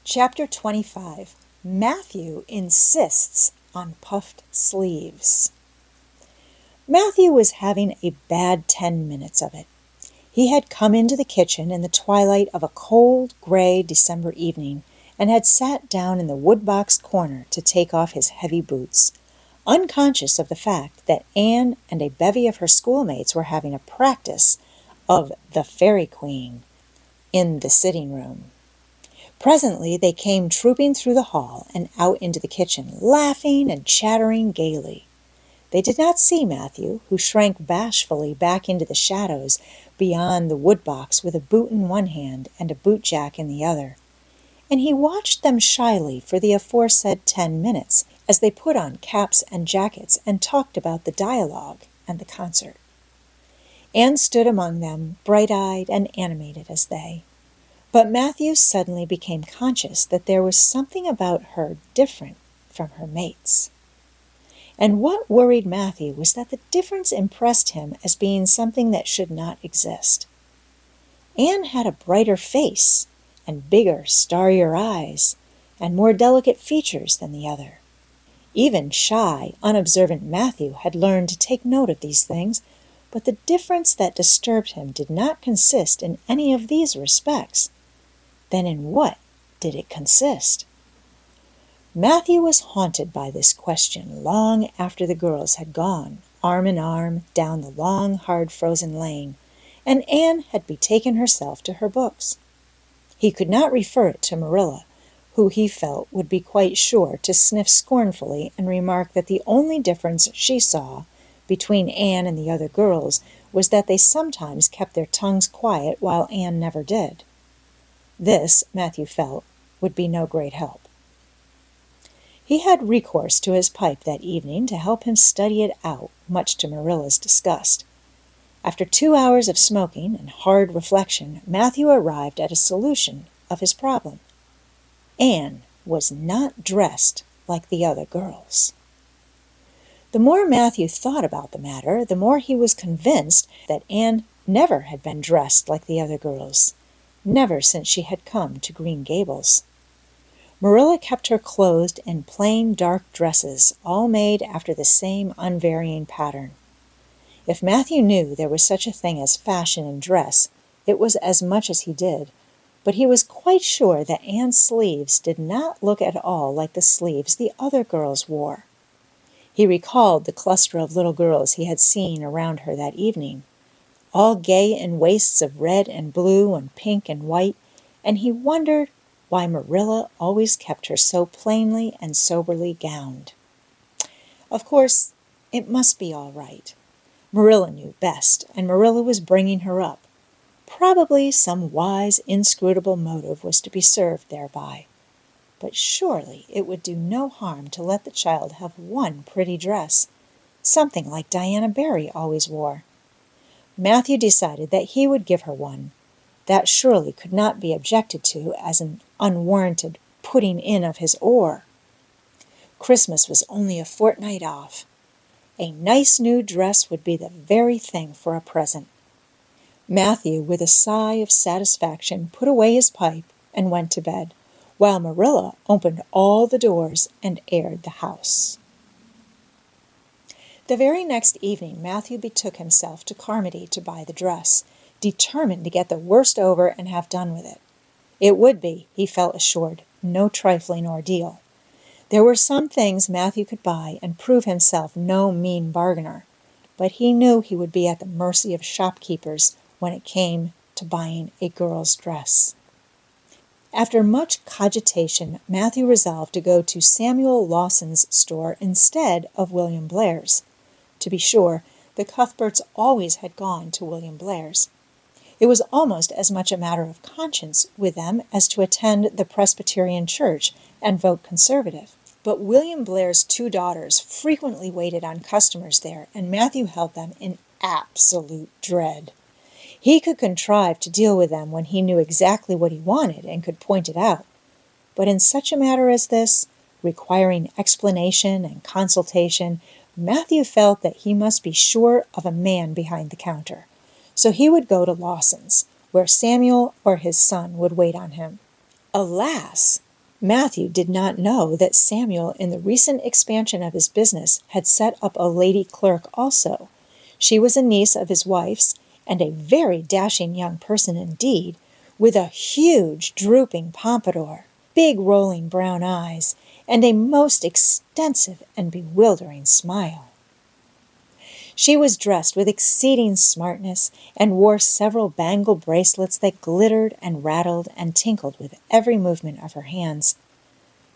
Chapter 25. Matthew insists on puffed sleeves. Matthew was having a bad 10 minutes of it. He had come into the kitchen in the twilight of a cold, gray December evening and had sat down in the woodbox corner to take off his heavy boots, unconscious of the fact that Anne and a bevy of her schoolmates were having a practice of the Fairy Queen in the sitting room. Presently they came trooping through the hall and out into the kitchen, laughing and chattering gaily. They did not see Matthew, who shrank bashfully back into the shadows beyond the woodbox with a boot in one hand and a bootjack in the other, and he watched them shyly for the aforesaid 10 minutes as they put on caps and jackets and talked about the dialogue and the concert. Anne stood among them, bright-eyed and animated as they. But Matthew suddenly became conscious that there was something about her different from her mates. And what worried Matthew was that the difference impressed him as being something that should not exist. Anne had a brighter face, and bigger, starrier eyes, and more delicate features than the other. Even shy, unobservant Matthew had learned to take note of these things, but the difference that disturbed him did not consist in any of these respects. Then in what did it consist? Matthew was haunted by this question long after the girls had gone, arm in arm, down the long, hard frozen lane, and Anne had betaken herself to her books. He could not refer it to Marilla, who he felt would be quite sure to sniff scornfully and remark that the only difference she saw between Anne and the other girls was that they sometimes kept their tongues quiet while Anne never did. This, Matthew felt, would be no great help. He had recourse to his pipe that evening to help him study it out, much to Marilla's disgust. After 2 hours of smoking and hard reflection, Matthew arrived at a solution of his problem. Anne was not dressed like the other girls. The more Matthew thought about the matter, the more he was convinced that Anne never had been dressed like the other girls. Never since she had come to Green Gables. Marilla kept her clothed in plain dark dresses, all made after the same unvarying pattern. If Matthew knew there was such a thing as fashion in dress, it was as much as he did, but he was quite sure that Anne's sleeves did not look at all like the sleeves the other girls wore. He recalled the cluster of little girls he had seen around her that evening, all gay in waists of red and blue and pink and white, and he wondered why Marilla always kept her so plainly and soberly gowned. Of course, it must be all right. Marilla knew best, and Marilla was bringing her up. Probably some wise, inscrutable motive was to be served thereby. But surely it would do no harm to let the child have one pretty dress, something like Diana Barry always wore. Matthew decided that he would give her one. That surely could not be objected to as an unwarranted putting in of his oar. Christmas was only a fortnight off. A nice new dress would be the very thing for a present. Matthew, with a sigh of satisfaction, put away his pipe and went to bed, while Marilla opened all the doors and aired the house. The very next evening Matthew betook himself to Carmody to buy the dress, determined to get the worst over and have done with it. It would be, he felt assured, no trifling ordeal. There were some things Matthew could buy and prove himself no mean bargainer, but he knew he would be at the mercy of shopkeepers when it came to buying a girl's dress. After much cogitation, Matthew resolved to go to Samuel Lawson's store instead of William Blair's. To be sure, the Cuthberts always had gone to William Blair's. It was almost as much a matter of conscience with them as to attend the Presbyterian church and vote Conservative. But William Blair's 2 daughters frequently waited on customers there, and Matthew held them in absolute dread. He could contrive to deal with them when he knew exactly what he wanted and could point it out. But in such a matter as this, requiring explanation and consultation, Matthew felt that he must be sure of a man behind the counter, so he would go to Lawson's, where Samuel or his son would wait on him. Alas! Matthew did not know that Samuel, in the recent expansion of his business, had set up a lady clerk also. She was a niece of his wife's, and a very dashing young person indeed, with a huge drooping pompadour, big rolling brown eyes, and a most extensive and bewildering smile. She was dressed with exceeding smartness, and wore several bangle bracelets that glittered and rattled and tinkled with every movement of her hands.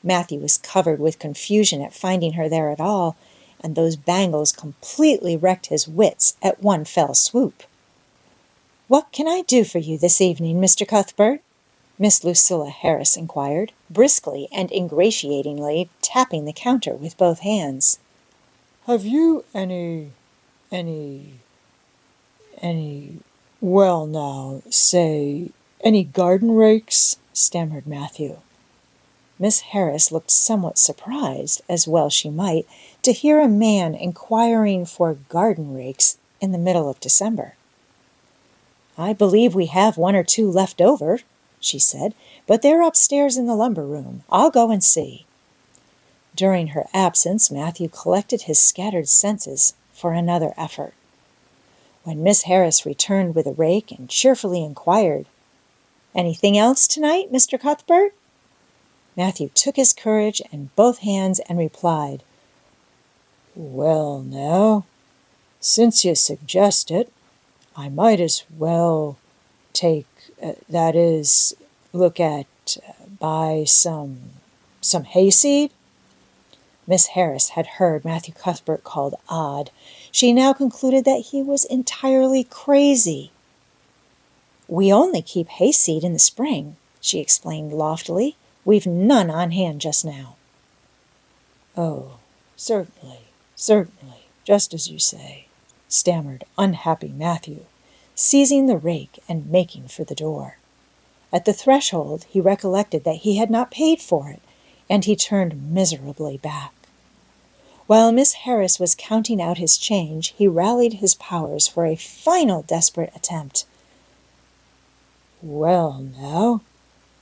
Matthew was covered with confusion at finding her there at all, and those bangles completely wrecked his wits at one fell swoop. "What can I do for you this evening, Mr. Cuthbert?" Miss Lucilla Harris inquired, briskly and ingratiatingly tapping the counter with both hands. "Have you well now, say, any garden rakes?" stammered Matthew. Miss Harris looked somewhat surprised, as well she might, to hear a man inquiring for garden rakes in the middle of December. "I believe we have one or two left over," she said, "but they're upstairs in the lumber room. I'll go and see." During her absence, Matthew collected his scattered senses for another effort. When Miss Harris returned with a rake and cheerfully inquired, "Anything else tonight, Mr. Cuthbert?" Matthew took his courage in both hands and replied, "Well now, since you suggest it, I might as well buy some hayseed." Miss Harris had heard Matthew Cuthbert called odd. She now concluded that he was entirely crazy. "We only keep hayseed in the spring," she explained loftily. "We've none on hand just now." "Oh, certainly, just as you say," stammered unhappy Matthew, seizing the rake and making for the door. At the threshold he recollected that he had not paid for it, and he turned miserably back. While Miss Harris was counting out his change, he rallied his powers for a final desperate attempt. "Well now,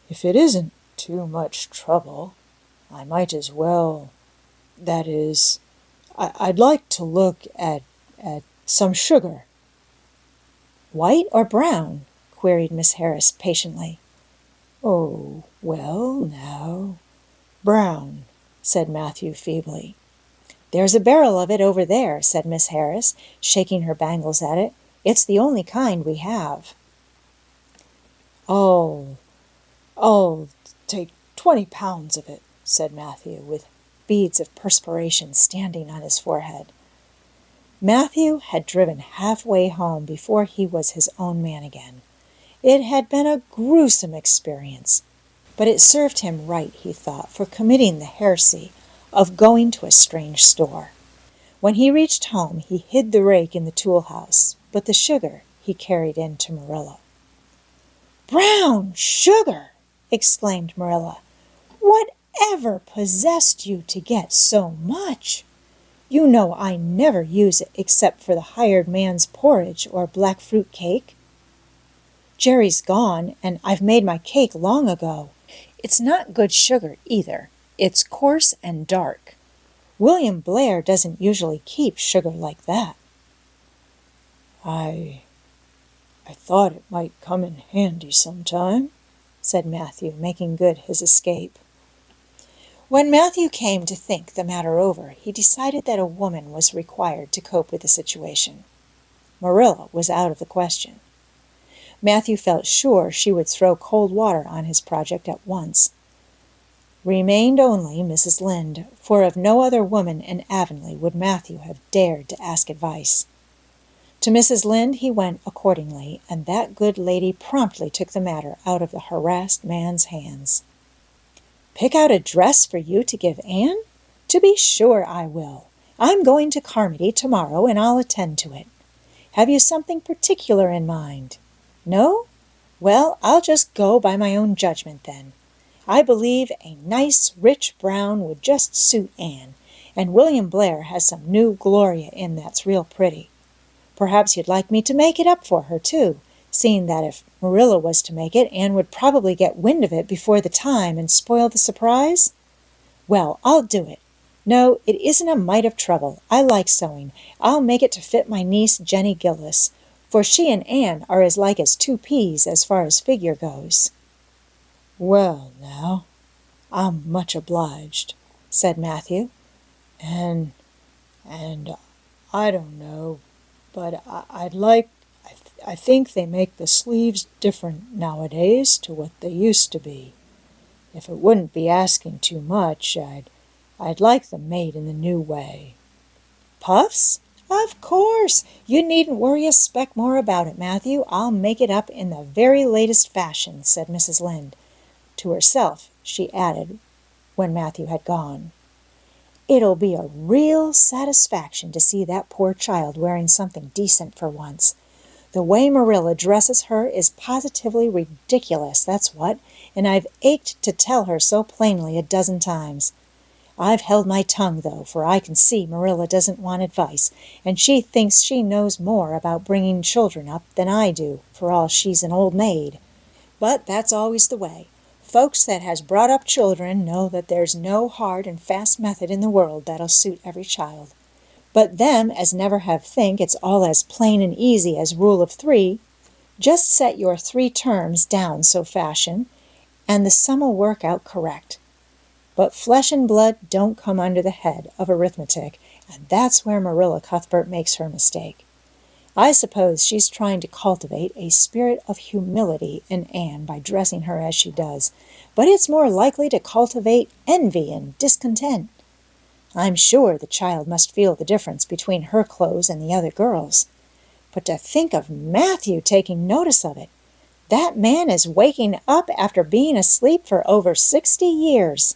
if it isn't too much trouble, I might as well, I'd like to look at some sugar." "White or brown?" queried Miss Harris patiently. "Oh, well now, brown," said Matthew feebly. "There's a barrel of it over there," said Miss Harris, shaking her bangles at it. "It's the only kind we have." I'll take 20 pounds of it," said Matthew, with beads of perspiration standing on his forehead. Matthew had driven halfway home before he was his own man again. It had been a gruesome experience, but it served him right, he thought, for committing the heresy of going to a strange store. When he reached home, he hid the rake in the tool house, but the sugar he carried in to Marilla. "Brown sugar!" exclaimed Marilla. "Whatever possessed you to get so much? You know I never use it except for the hired man's porridge or black fruit cake. Jerry's gone, and I've made my cake long ago. It's not good sugar either. It's coarse and dark. William Blair doesn't usually keep sugar like that." I thought it might come in handy sometime," said Matthew, making good his escape. When Matthew came to think the matter over, he decided that a woman was required to cope with the situation. Marilla was out of the question. Matthew felt sure she would throw cold water on his project at once. Remained only Mrs. Lynde, for of no other woman in Avonlea would Matthew have dared to ask advice. To Mrs. Lynde he went accordingly, and that good lady promptly took the matter out of the harassed man's hands. "Pick out a dress for you to give Anne? To be sure I will. I'm going to Carmody tomorrow, and I'll attend to it. Have you something particular in mind? No? Well, I'll just go by my own judgment then. I believe a nice, rich brown would just suit Anne, and William Blair has some new Gloria in that's real pretty. Perhaps you'd like me to make it up for her, too, seeing that if Marilla was to make it, Anne would probably get wind of it before the time and spoil the surprise. Well, I'll do it. No, it isn't a mite of trouble. I like sewing. I'll make it to fit my niece Jenny Gillis, for she and Anne are as like as two peas as far as figure goes. Well, now, I'm much obliged, said Matthew, and I don't know, but I think they make the sleeves different nowadays to what they used to be. If it wouldn't be asking too much, I'd like them made in the new way. Puffs? Of course. You needn't worry a speck more about it, Matthew. I'll make it up in the very latest fashion, said Mrs. Lynde. To herself, she added, when Matthew had gone, "It'll be a real satisfaction to see that poor child wearing something decent for once. The way Marilla dresses her is positively ridiculous, that's what, and I've ached to tell her so plainly a dozen times. I've held my tongue, though, for I can see Marilla doesn't want advice, and she thinks she knows more about bringing children up than I do, for all she's an old maid. But that's always the way. Folks that has brought up children know that there's no hard and fast method in the world that'll suit every child. But them as never have think it's all as plain and easy as rule of 3, just set your 3 terms down so fashion, and the sum'll work out correct. But flesh and blood don't come under the head of arithmetic, and that's where Marilla Cuthbert makes her mistake. I suppose she's trying to cultivate a spirit of humility in Anne by dressing her as she does, but it's more likely to cultivate envy and discontent. I'm sure the child must feel the difference between her clothes and the other girls. But to think of Matthew taking notice of it! That man is waking up after being asleep for over 60 years.